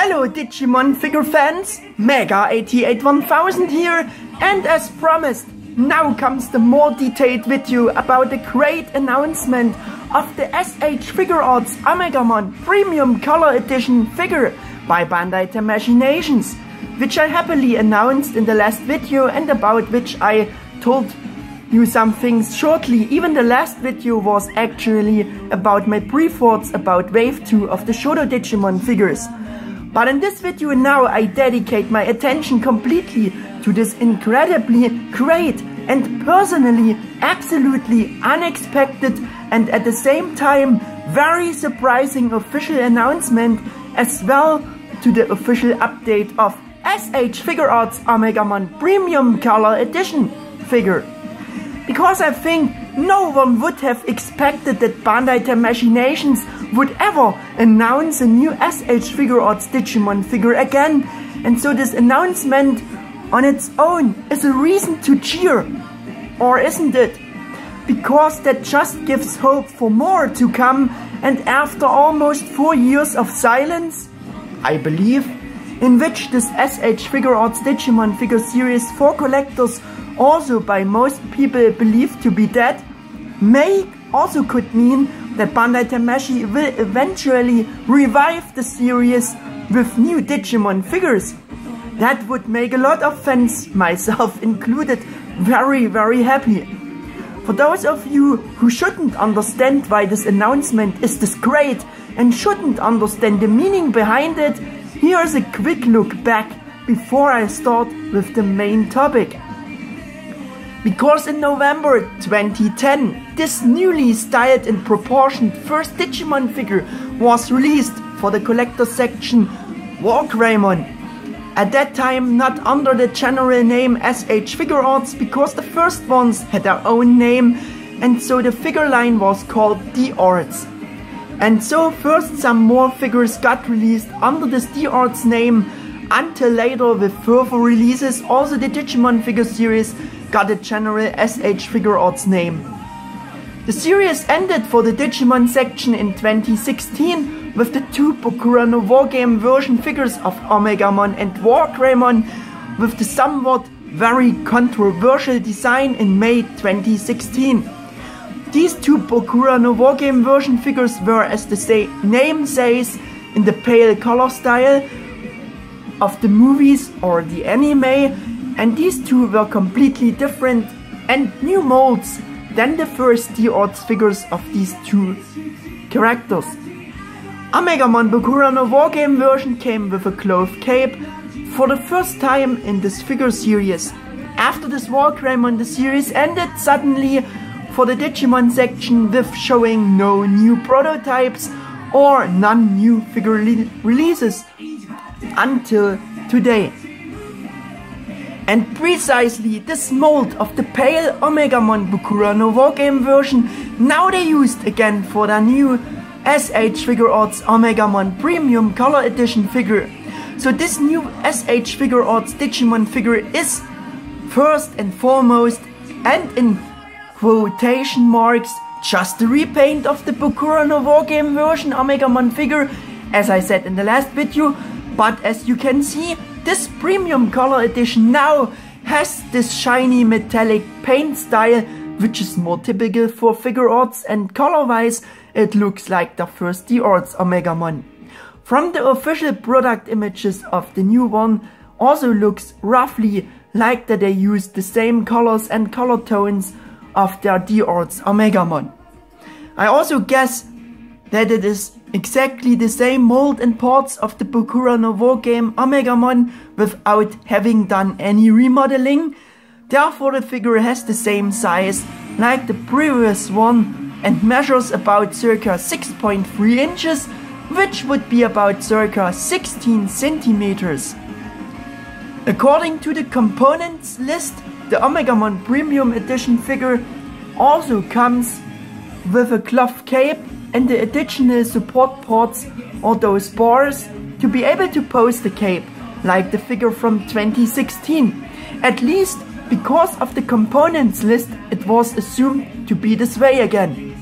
Hello Digimon figure fans, Mega881000 here, and as promised, now comes the more detailed video about the great announcement of the S.H.Figuarts Omegamon Premium Color Edition figure by Bandai Tamashii Nations, which I happily announced in the last video and about which I told you some things shortly. Even the last video was actually about my pre-thoughts about Wave 2 of the Shoto Digimon figures. But in this video now I dedicate my attention completely to this incredibly great and personally absolutely unexpected and at the same time very surprising official announcement, as well to the official update of S.H.Figuarts Omegamon Premium Color Edition figure. Because I think no one would have expected that Bandai Tamashii Nations would ever announce a new S.H.Figuarts Digimon figure again, and so this announcement on its own is a reason to cheer, or isn't it? Because that just gives hope for more to come, and after almost 4 years of silence, I believe, in which this S.H.Figuarts Digimon figure series for collectors, also by most people believed to be dead, also could mean that Bandai Tamashii will eventually revive the series with new Digimon figures. That would make a lot of fans, myself included, very happy. For those of you who shouldn't understand why this announcement is this great and shouldn't understand the meaning behind it, here's a quick look back before I start with the main topic. Because in November 2010, this newly styled and proportioned first Digimon figure was released for the collector section Figuarts. At that time not under the general name S.H.Figuarts, because the first ones had their own name, and so the figure line was called D-Arts. And so first some more figures got released under this D-Arts name, until later with further releases also the Digimon figure series got a general S.H.Figuarts name. The series ended for the Digimon section in 2016 with the two Bokura no Wargame version figures of Omegamon and Figuarts with the somewhat very controversial design in May 2016. These two Bokura no Wargame version figures were, as the name says, in the pale color style of the movies or the anime, and these two were completely different and new molds than the first D-Arts figures of these two characters. Omegamon Bokura no Wargame version came with a cloth cape for the first time in this figure series. After this Figuarts, the series ended suddenly for the Digimon section with showing no new prototypes or none new figure releases until today. And precisely this mold of the pale Omegamon Bokura no Wargame version now they used again for their new S.H.Figuarts Omegamon Premium Color Edition figure. So this new S.H.Figuarts Digimon figure is first and foremost, and in quotation marks, just a repaint of the Bokura no Wargame version Omegamon figure, as I said in the last video. But as you can see, this Premium Color Edition now has this shiny metallic paint style, which is more typical for Figuarts, and color-wise it looks like the first D-Arts Omegamon. From the official product images of the new one, also looks roughly like that they used the same colors and color tones of their D-Arts Omegamon. I also guess that it is exactly the same mold and parts of the Bokura no Wargame Omegamon without having done any remodeling. Therefore the figure has the same size like the previous one and measures about circa 6.3 inches, which would be about circa 16 centimeters. According to the components list, the Omegamon Premium Edition figure also comes with a cloth cape and the additional support parts or those bars to be able to pose the cape like the figure from 2016. At least because of the components list it was assumed to be this way again.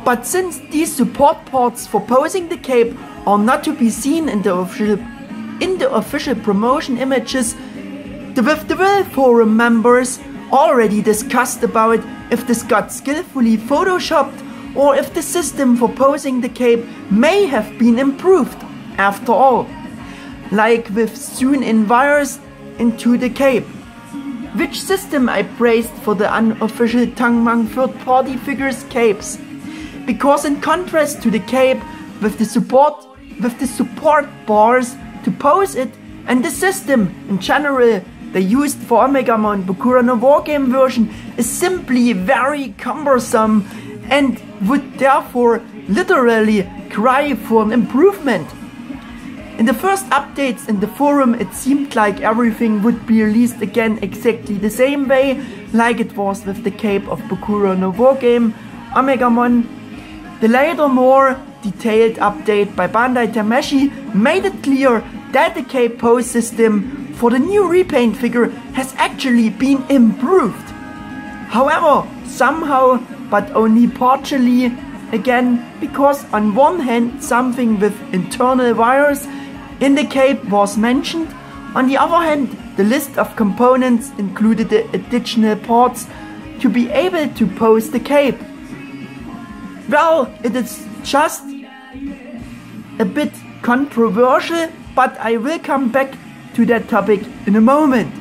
But since these support parts for posing the cape are not to be seen in the official promotion images, the With the Will forum members already discussed about if this got skillfully photoshopped or if the system for posing the cape may have been improved after all, like with zoom-in wires into the cape, which system I praised for the unofficial Tangmang third-party figures capes, because in contrast to the cape with the support bars to pose it and the system in general they used for Omegamon Bokura no Wargame version is simply very cumbersome and would therefore literally cry for an improvement. In the first updates in the forum it seemed like everything would be released again exactly the same way like it was with the cape of Bokura no Wargame Omegamon. The later more detailed update by Bandai Tamashii made it clear that the cape pose system for the new repaint figure has actually been improved. However, somehow, but only partially, again, because on one hand something with internal wires in the cape was mentioned, on the other hand the list of components included the additional parts to be able to pose the cape. Well, it is just a bit controversial, but I will come back to that topic in a moment.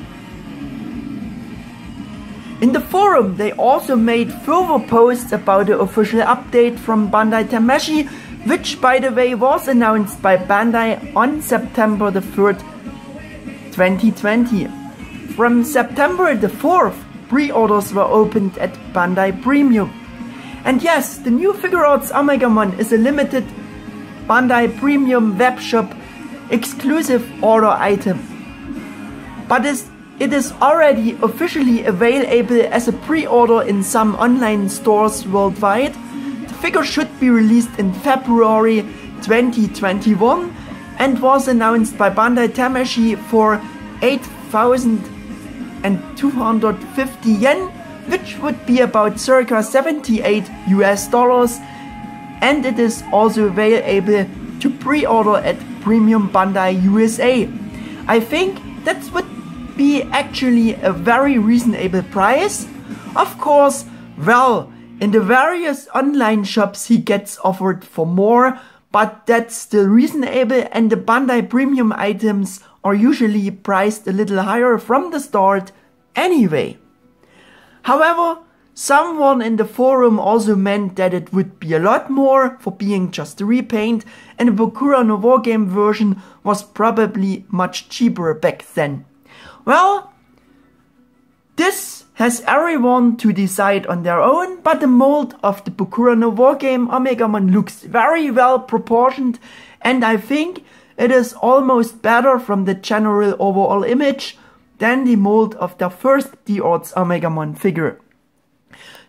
In the forum they also made further posts about the official update from Bandai Tamashii, which by the way was announced by Bandai on September the 3rd, 2020. From September the 4th, pre-orders were opened at Bandai Premium. And yes, the new Figuarts Omegamon is a limited Bandai Premium webshop exclusive order item. But it is already officially available as a pre-order in some online stores worldwide. The figure should be released in February 2021 and was announced by Bandai Tamashii for 8,250 yen, which would be about circa $78 US, and it is also available to pre-order at Premium Bandai USA. I think that would be actually a very reasonable price. Of course, well, in the various online shops he gets offered for more, but that's still reasonable, and the Bandai Premium items are usually priced a little higher from the start anyway. However, someone in the forum also meant that it would be a lot more for being just a repaint, and the Bokura no Wargame version was probably much cheaper back then. Well, this has everyone to decide on their own, but the mold of the Bokura no Wargame Omegamon looks very well proportioned, and I think it is almost better from the general overall image than the mold of the first Figuarts Omegamon figure.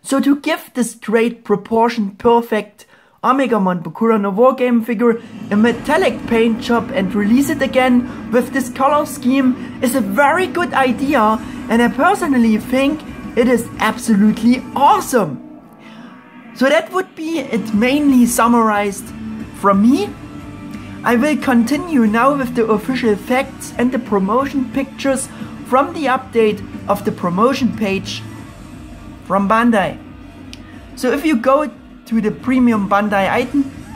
So to give this great proportioned perfect Omegamon Bokura no Wargame figure a metallic paint job and release it again with this color scheme is a very good idea, and I personally think it is absolutely awesome. So that would be it mainly summarized from me. I will continue now with the official facts and the promotion pictures from the update of the promotion page from Bandai. So if you go to the Premium Bandai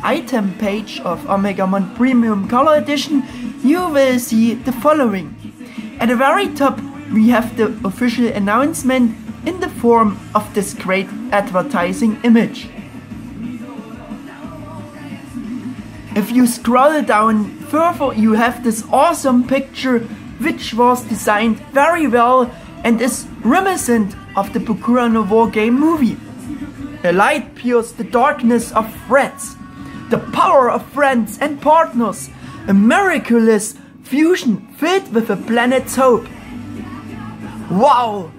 item page of Omegamon Premium Color Edition, you will see the following. At the very top we have the official announcement in the form of this great advertising image. If you scroll down further, you have this awesome picture which was designed very well and is reminiscent of the Bokura no Wargame movie. A light pierces the darkness of threats, the power of friends and partners, a miraculous fusion filled with a planet's hope. Wow!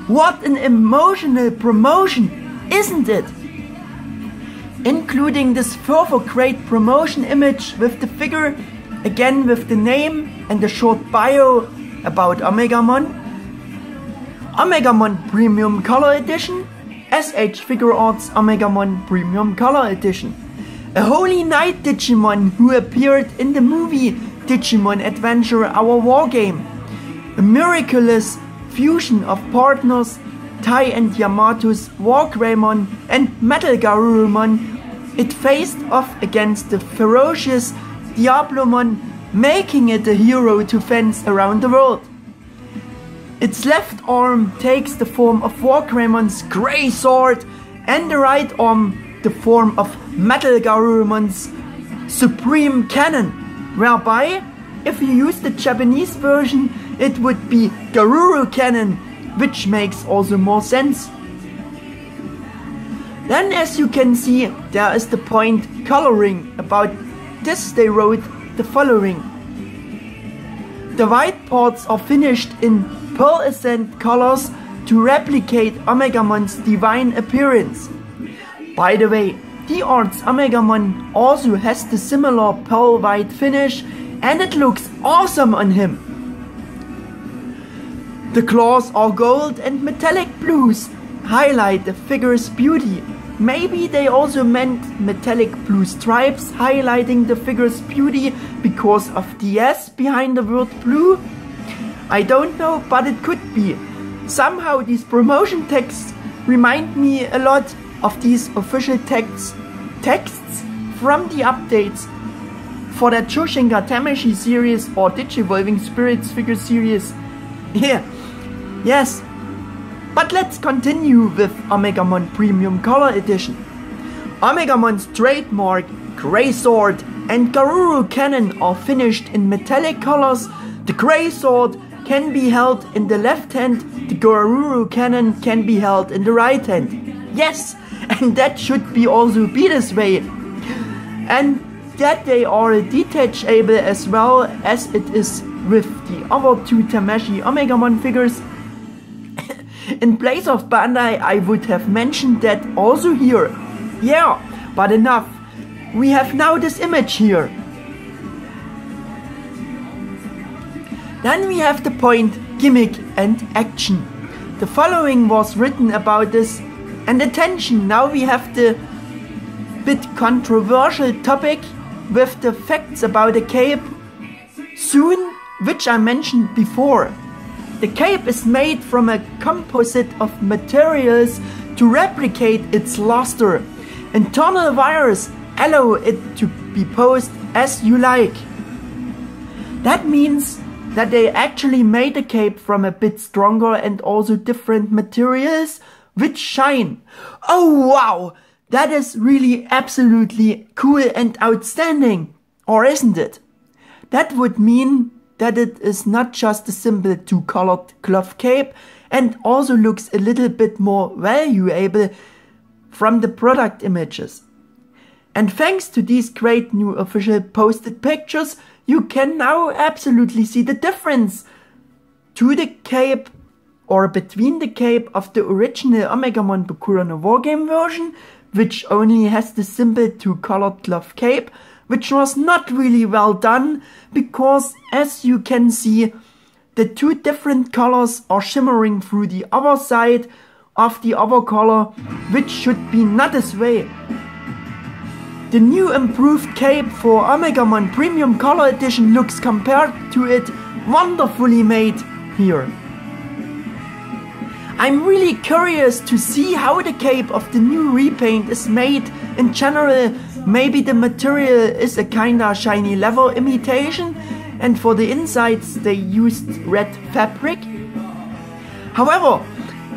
What an emotional promotion, isn't it? Including this further great promotion image with the figure, again with the name and a short bio about Omegamon. Omegamon Premium Color Edition, S.H.Figuarts Omegamon Premium Color Edition. A Holy Knight Digimon who appeared in the movie Digimon Adventure Our Wargame. A miraculous fusion of partners Tai and Yamato's Wargreymon and Metal Garurumon. It faced off against the ferocious Diablomon, making it a hero to fans around the world. Its left arm takes the form of Wargreymon's grey sword and the right arm the form of Metal Garurumon's supreme cannon, whereby if you use the Japanese version it would be Garuru cannon, which makes also more sense. Then as you can see, there is the point coloring. About this they wrote the following. The white parts are finished in pearlescent colors to replicate Omegamon's divine appearance. By the way, Figuarts Omegamon also has the similar pearl white finish and it looks awesome on him. The claws are gold and metallic blues highlight the figure's beauty. Maybe they also meant metallic blue stripes highlighting the figure's beauty because of the S behind the word blue? I don't know, but it could be. Somehow these promotion texts remind me a lot of these official texts from the updates for the Choshinka Tamashii series or Digivolving Spirits figure series. Yeah, yes. But let's continue with Omegamon Premium Color Edition. Omegamon's trademark grey sword and Garuru cannon are finished in metallic colors. The grey sword can be held in the left hand, the Garuru cannon can be held in the right hand. Yes, and that should be also be this way. And that they are detachable as well as it is with the other two Tamashii Omegamon figures. In place of Bandai I would have mentioned that also here. Yeah, but enough. We have now this image here. Then we have the point, gimmick and action. The following was written about this. And attention, now we have the bit controversial topic with the facts about the cape soon, which I mentioned before. The cape is made from a composite of materials to replicate its luster. Internal wires allow it to be posed as you like. That means that they actually made the cape from a bit stronger and also different materials which shine. Oh wow, that is really absolutely cool and outstanding, or isn't it? That would mean that it is not just a simple two-colored cloth cape and also looks a little bit more valuable from the product images. And thanks to these great new official posted pictures, you can now absolutely see the difference to the cape or between the cape of the original Omegamon Bakura no Wargame version, which only has the simple two-colored cloth cape, which was not really well done, because as you can see, the two different colors are shimmering through the other side of the other color, which should be not this way. The new improved cape for Omegamon Premium Color Edition looks compared to it wonderfully made here. I'm really curious to see how the cape of the new repaint is made in general. Maybe the material is a kinda shiny leather imitation and for the insides they used red fabric. However,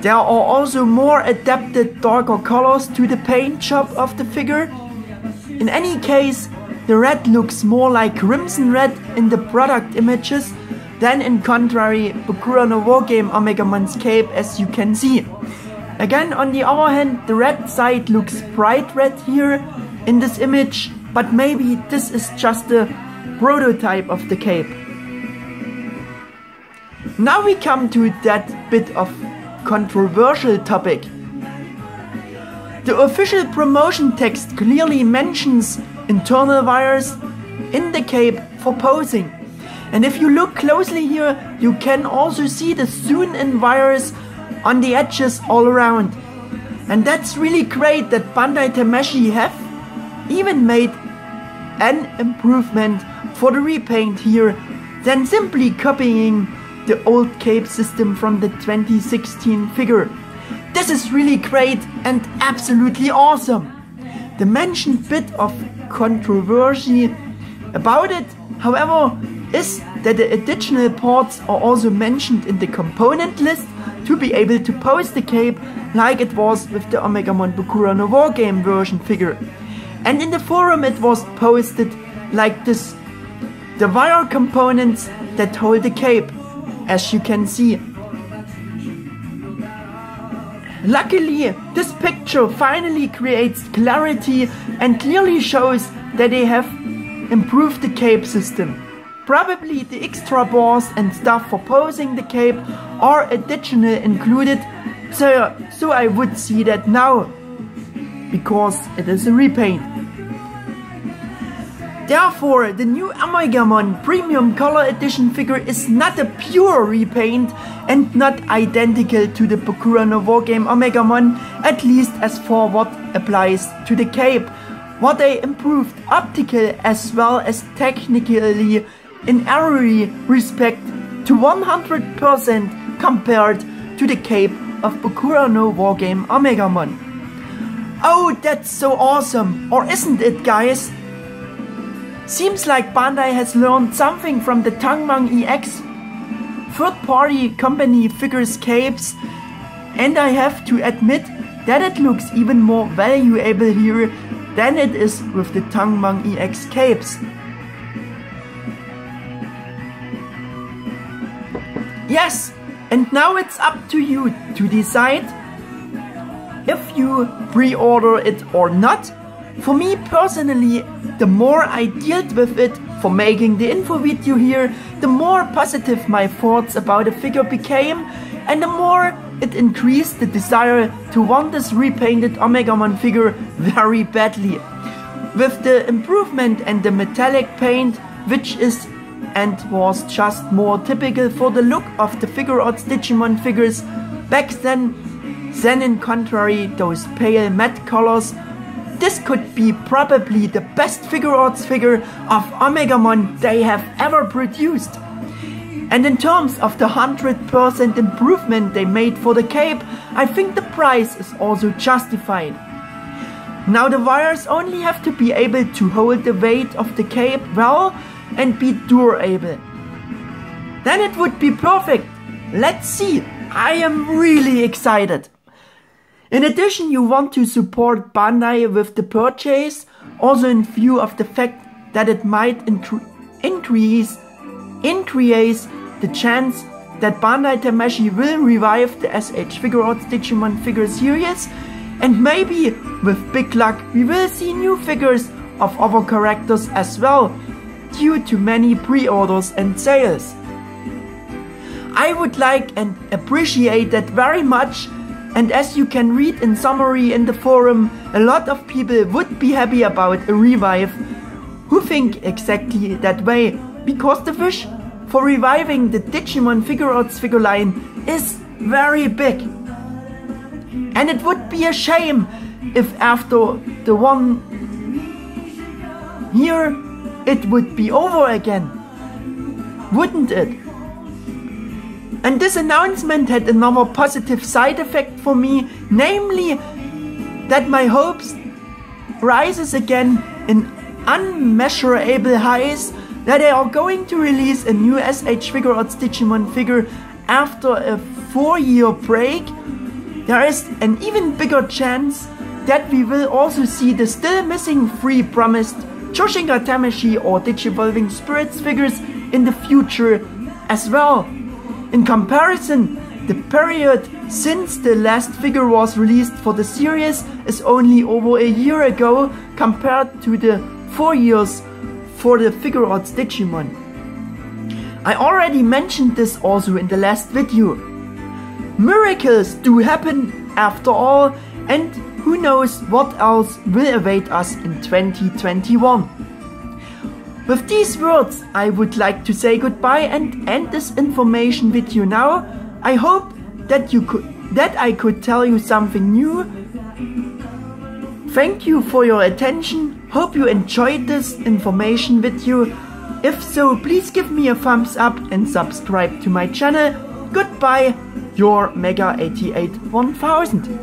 there are also more adapted darker colors to the paint job of the figure. In any case, the red looks more like crimson red in the product images than in contrary Bakura no Wargame Omegamon's cape, as you can see. Again, on the other hand, the red side looks bright red here in this image, but maybe this is just a prototype of the cape. Now we come to that bit of controversial topic. The official promotion text clearly mentions internal wires in the cape for posing. And if you look closely here, you can also see the sewn-in wires on the edges all around. And that's really great that Bandai Tamashii have even made an improvement for the repaint here than simply copying the old cape system from the 2016 figure. This is really great and absolutely awesome. The mentioned bit of controversy about it, however, is that the additional parts are also mentioned in the component list to be able to pose the cape like it was with the Omegamon Bakura no Wargame version figure. And in the forum it was posted like this: the wire components that hold the cape, as you can see. Luckily, this picture finally creates clarity and clearly shows that they have improved the cape system. Probably the extra bars and stuff for posing the cape are additional included, so I would see that now, because it is a repaint. Therefore, the new Omegamon Premium Color Edition figure is not a pure repaint and not identical to the Bakura no Wargame Omegamon, at least as for what applies to the cape. What they improved optical as well as technically in every respect to 100% compared to the cape of Bakura no Wargame Omegamon. Oh, that's so awesome, or isn't it, guys? Seems like Bandai has learned something from the Tangmang EX third-party company figures capes, and I have to admit that it looks even more valuable here than it is with the Tangmang EX capes. Yes, and now it's up to you to decide if you pre-order it or not. For me personally, the more I dealt with it for making the info video here, the more positive my thoughts about the figure became, and the more it increased the desire to want this repainted Omegamon figure very badly. With the improvement and the metallic paint, which is and was just more typical for the look of the Figuarts Digimon figures back then in contrary those pale matte colors, this could be probably the best Figuarts figure of Omegamon they have ever produced. And in terms of the 100% improvement they made for the cape, I think the price is also justified. Now the wires only have to be able to hold the weight of the cape well and be durable. Then it would be perfect. Let's see, I am really excited. In addition, you want to support Bandai with the purchase, also in view of the fact that it might increase the chance that Bandai Tamashii will revive the S.H.Figuarts Digimon figure series, and maybe with big luck we will see new figures of other characters as well, due to many pre-orders and sales. I would like and appreciate that very much. And as you can read in summary in the forum, a lot of people would be happy about a revive who think exactly that way, because the wish for reviving the Digimon Figuarts figure line is very big. And it would be a shame if after the one here it would be over again, wouldn't it? And this announcement had another positive side effect for me, namely that my hopes rises again in unmeasurable highs that they are going to release a new S.H.Figuarts Digimon figure after a 4-year break. There is an even bigger chance that we will also see the still missing 3 promised Choshinga Tamashii or Digivolving Spirits figures in the future as well. In comparison, the period since the last figure was released for the series is only over a year ago compared to the 4 years for the Figuarts Digimon. I already mentioned this also in the last video. Miracles do happen after all, and who knows what else will await us in 2021. With these words, I would like to say goodbye and end this information video now. I hope that you could that I could tell you something new. Thank you for your attention. Hope you enjoyed this information video. If so, please give me a thumbs up and subscribe to my channel. Goodbye, your Mega 88 1000.